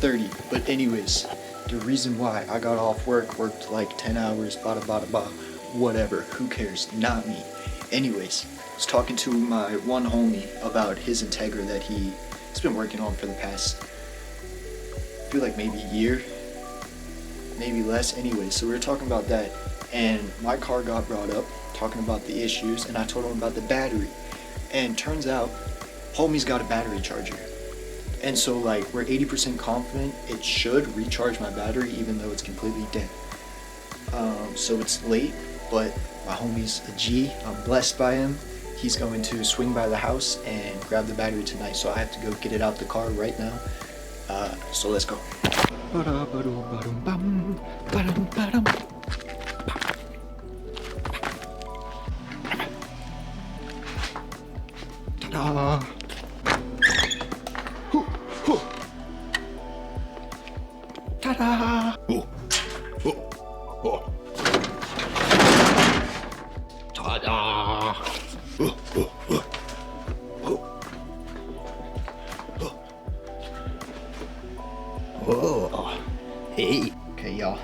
30. But anyways, the reason why I got off worked like 10 hours, bada bada bada, whatever, who cares, not me. Anyways, I was talking to my one homie about his Integra that he's been working on for the past, I feel like maybe a year, maybe less. Anyways, so we were talking about that, and my car got brought up, talking about the issues, and I told him about the battery. And turns out, homie's got a battery charger. And so like, we're 80% confident it should recharge my battery even though it's completely dead. So it's late, but my homie's a G, I'm blessed by him. He's going to swing by the house and grab the battery tonight, so I have to go get it out the car right now. So let's go. Ta-da! Ta-da! Ta-da! Oh, hey. Okay, y'all.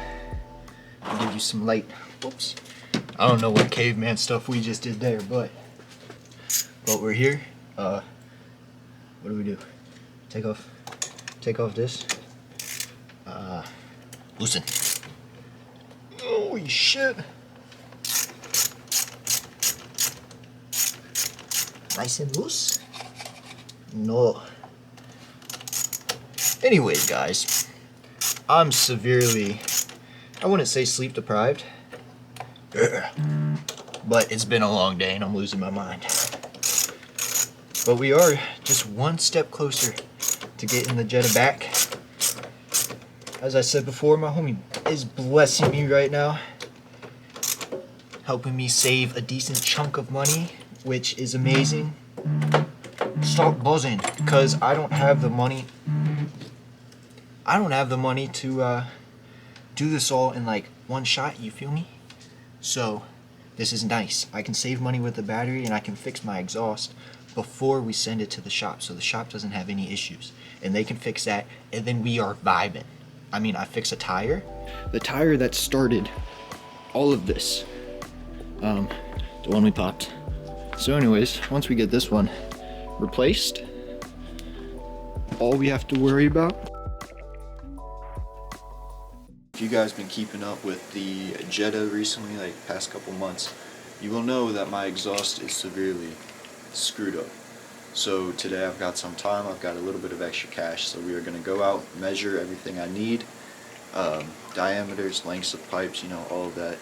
I'll give you some light. Whoops. I don't know what caveman stuff we just did there, but we're here. What do we do? Take off this. Loosen. Holy shit. Nice and loose. No. Anyways, guys, I'm severely, I wouldn't say sleep deprived, but it's been a long day and I'm losing my mind. But we are just one step closer to getting the Jetta back. As I said before, my homie is blessing me right now, helping me save a decent chunk of money, which is amazing. Stop buzzing, because I don't have the money. I don't have the money to do this all in like one shot, you feel me? So this is nice. I can save money with the battery and I can fix my exhaust before we send it to the shop, so the shop doesn't have any issues. And they can fix that, and then we are vibing. I mean, I fix a tire. The tire that started all of this. The one we popped. So anyways, once we get this one replaced, all we have to worry about. If you guys been keeping up with the Jetta recently, like past couple months, you will know that my exhaust is severely screwed up. So today I've got some time, I've got a little bit of extra cash, so we are going to go out, measure everything I need, diameters, lengths of pipes, you know, all of that.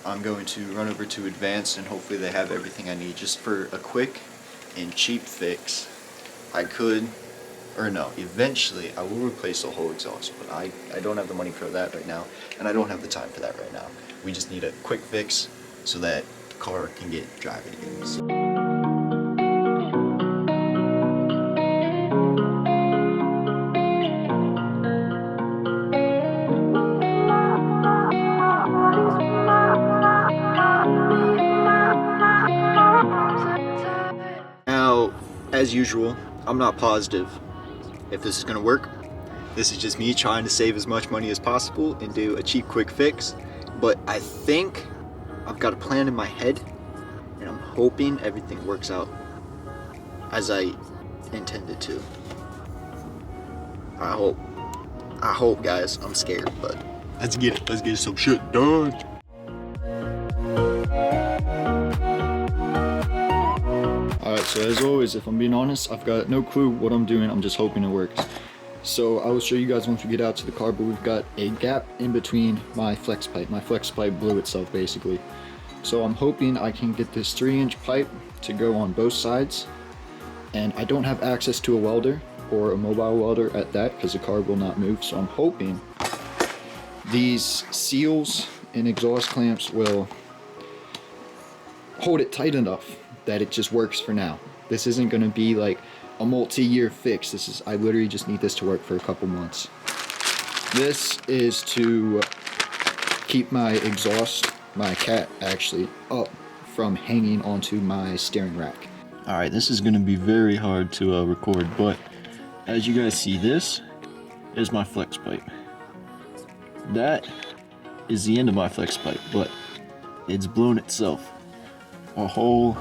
I'm going to run over to Advanced and hopefully they have everything I need just for a quick and cheap fix. Eventually I will replace the whole exhaust, but I don't have the money for that right now, and I don't have the time for that right now. We just need a quick fix so that the car can get driving again. So. Now, as usual, I'm not positive if this is gonna work. This is just me trying to save as much money as possible and do a cheap, quick fix. But I think I've got a plan in my head, and I'm hoping everything works out as I intended to. I hope, guys. I'm scared, but let's get some shit done. Alright, so as always, if I'm being honest, I've got no clue what I'm doing. I'm just hoping it works. So I will show you guys once we get out to the car, but we've got a gap in between my flex pipe. My flex pipe blew itself basically. So I'm hoping I can get this 3-inch pipe to go on both sides. And I don't have access to a welder or a mobile welder at that because the car will not move. So I'm hoping these seals and exhaust clamps will hold it tight enough that it just works for now. This isn't going to be like a multi-year fix. I literally just need this to work for a couple months. This is to keep my exhaust, my cat actually, up from hanging onto my steering rack. Alright, this is going to be very hard to record, but as you guys see this, is my flex pipe. That is the end of my flex pipe, but it's blown itself a hole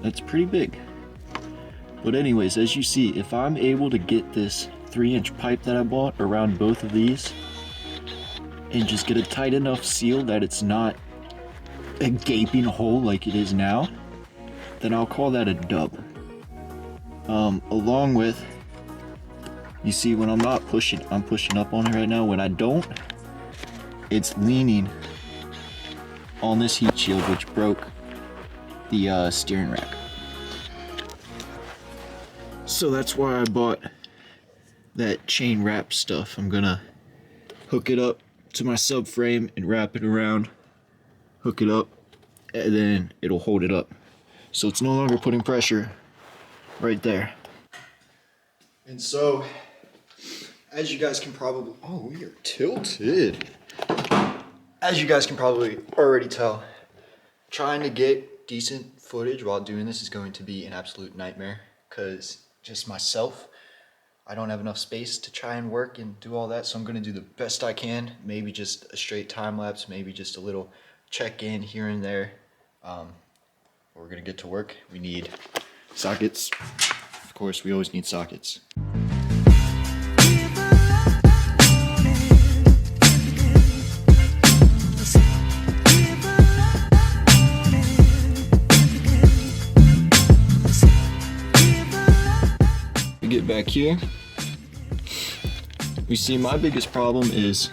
that's pretty big. But anyways, as you see, if I'm able to get this 3-inch pipe that I bought around both of these and just get a tight enough seal that it's not a gaping hole like it is now, then I'll call that a dub. Along with, you see when I'm not pushing, I'm pushing up on it right now. When I don't, it's leaning on this heat shield, which broke the steering rack. So that's why I bought that chain wrap stuff. I'm gonna hook it up to my subframe and wrap it around, hook it up, and then it'll hold it up. So it's no longer putting pressure right there. And so, as you guys can probably, oh, we are tilted. As you guys can probably already tell, trying to get decent footage while doing this is going to be an absolute nightmare, because just myself, I don't have enough space to try and work and do all that, so I'm going to do the best I can. Maybe just a straight time lapse, maybe just a little check in here and there. We're going to get to work. We need sockets. Of course, we always need sockets. We get back here. We see my biggest problem is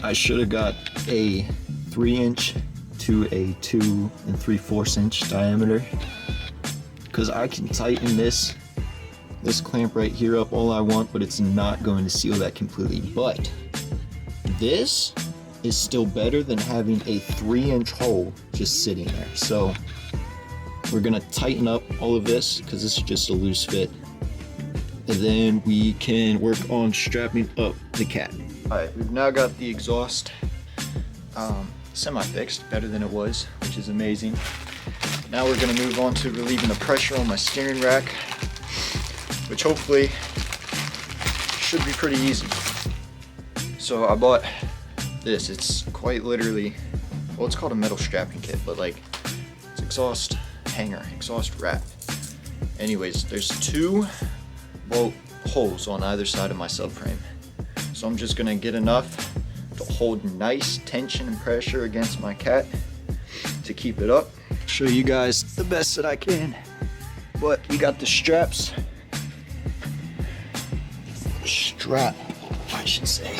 I should have got a 3-inch to a 2 3/4 inch diameter, because I can tighten this clamp right here up all I want, but it's not going to seal that completely. But this is still better than having a 3-inch hole just sitting there. So we're gonna tighten up all of this because this is just a loose fit, and then we can work on strapping up the cat. All right, we've now got the exhaust semi-fixed, better than it was, which is amazing. Now we're gonna move on to relieving the pressure on my steering rack, which hopefully should be pretty easy. So I bought this. It's quite literally, well, it's called a metal strapping kit, but like it's exhaust hanger, exhaust wrap. Anyways, there's 2 bolt holes on either side of my subframe. So I'm just gonna get enough to hold nice tension and pressure against my cat to keep it up. Show you guys the best that I can. But we got the straps. Strap, I should say.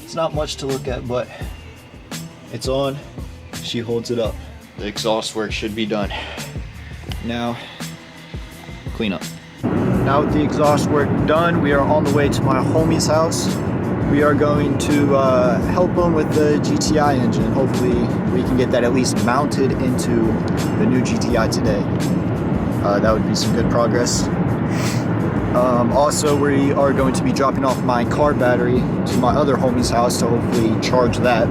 It's not much to look at, but it's on. She holds it up. The exhaust work should be done. Now, clean up. Now with the exhaust work done, we are on the way to my homie's house. We are going to help him with the GTI engine. Hopefully we can get that at least mounted into the new GTI today. That would be some good progress. Also, we are going to be dropping off my car battery to my other homie's house to hopefully charge that.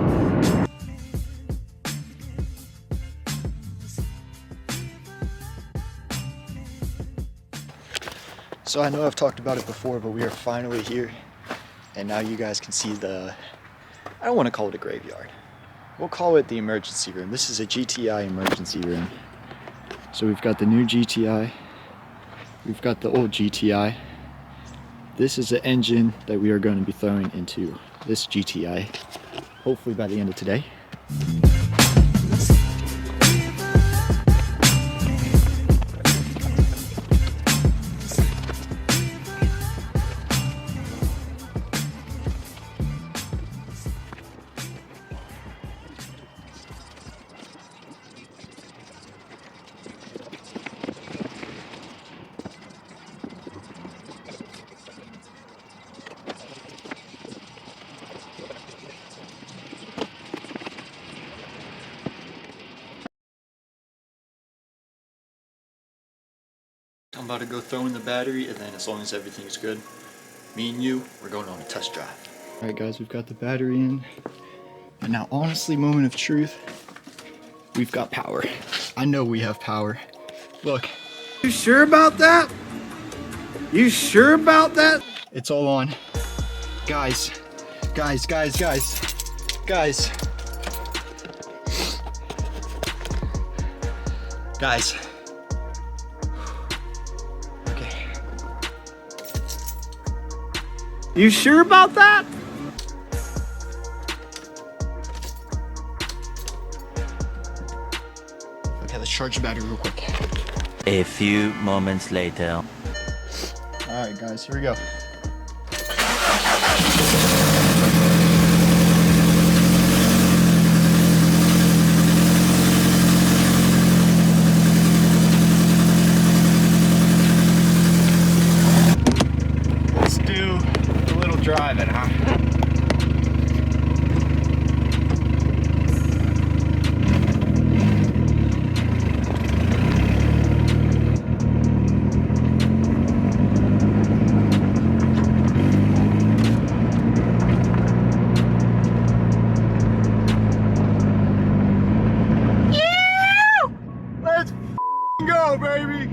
So I know I've talked about it before, but we are finally here. And now you guys can see the, I don't want to call it a graveyard. We'll call it the emergency room. This is a GTI emergency room. So we've got the new GTI. We've got the old GTI. This is the engine that we are going to be throwing into this GTI, hopefully by the end of today. I'm about to go throw in the battery, and then as long as everything's good, me and you, we're going on a test drive. All right guys, we've got the battery in. And now honestly, moment of truth, we've got power. I know we have power. Look. You sure about that? You sure about that? It's all on. Guys. Guys. Guys. Okay. You sure about that? Okay, let's charge the battery real quick. A few moments later. Alright guys, here we go. Let's do a little driving, huh? Let's go, baby!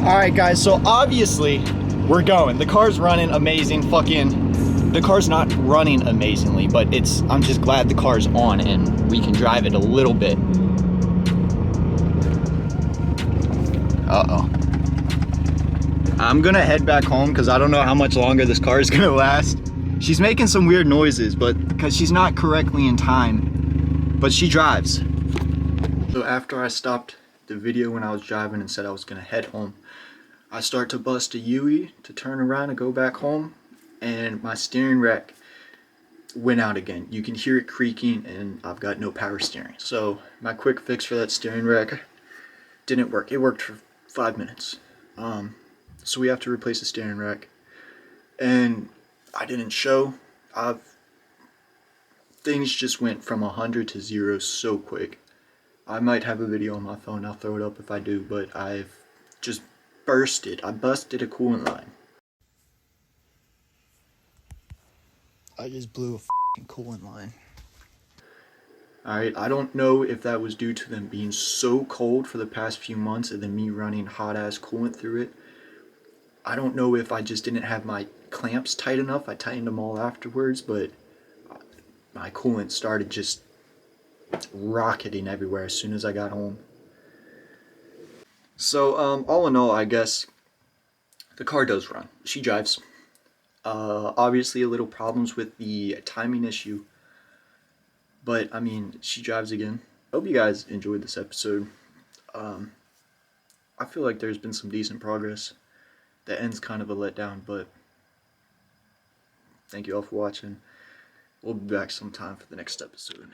Alright guys, so obviously we're going. The car's running amazing. The car's not running amazingly, but I'm just glad the car's on and we can drive it a little bit. Uh-oh. I'm gonna head back home because I don't know how much longer this car is gonna last. She's making some weird noises, but because she's not correctly in time, but she drives. So after I stopped the video when I was driving and said I was gonna head home, I start to bust a U-E to turn around and go back home, and my steering rack went out again. You can hear it creaking and I've got no power steering. So my quick fix for that steering rack didn't work. It worked for 5 minutes. So we have to replace the steering rack. And I didn't show. Things just went from 100 to 0 so quick. I might have a video on my phone. I'll throw it up if I do, but I've just I busted a coolant line. I just blew a f***ing coolant line. Alright, I don't know if that was due to them being so cold for the past few months and then me running hot ass coolant through it. I don't know if I just didn't have my clamps tight enough. I tightened them all afterwards, but my coolant started just rocketing everywhere as soon as I got home. So, all in all, I guess the car does run. She drives. Obviously a little problems with the timing issue, but I mean, she drives again. I hope you guys enjoyed this episode. I feel like there's been some decent progress. The end's kind of a letdown, but thank you all for watching. We'll be back sometime for the next episode.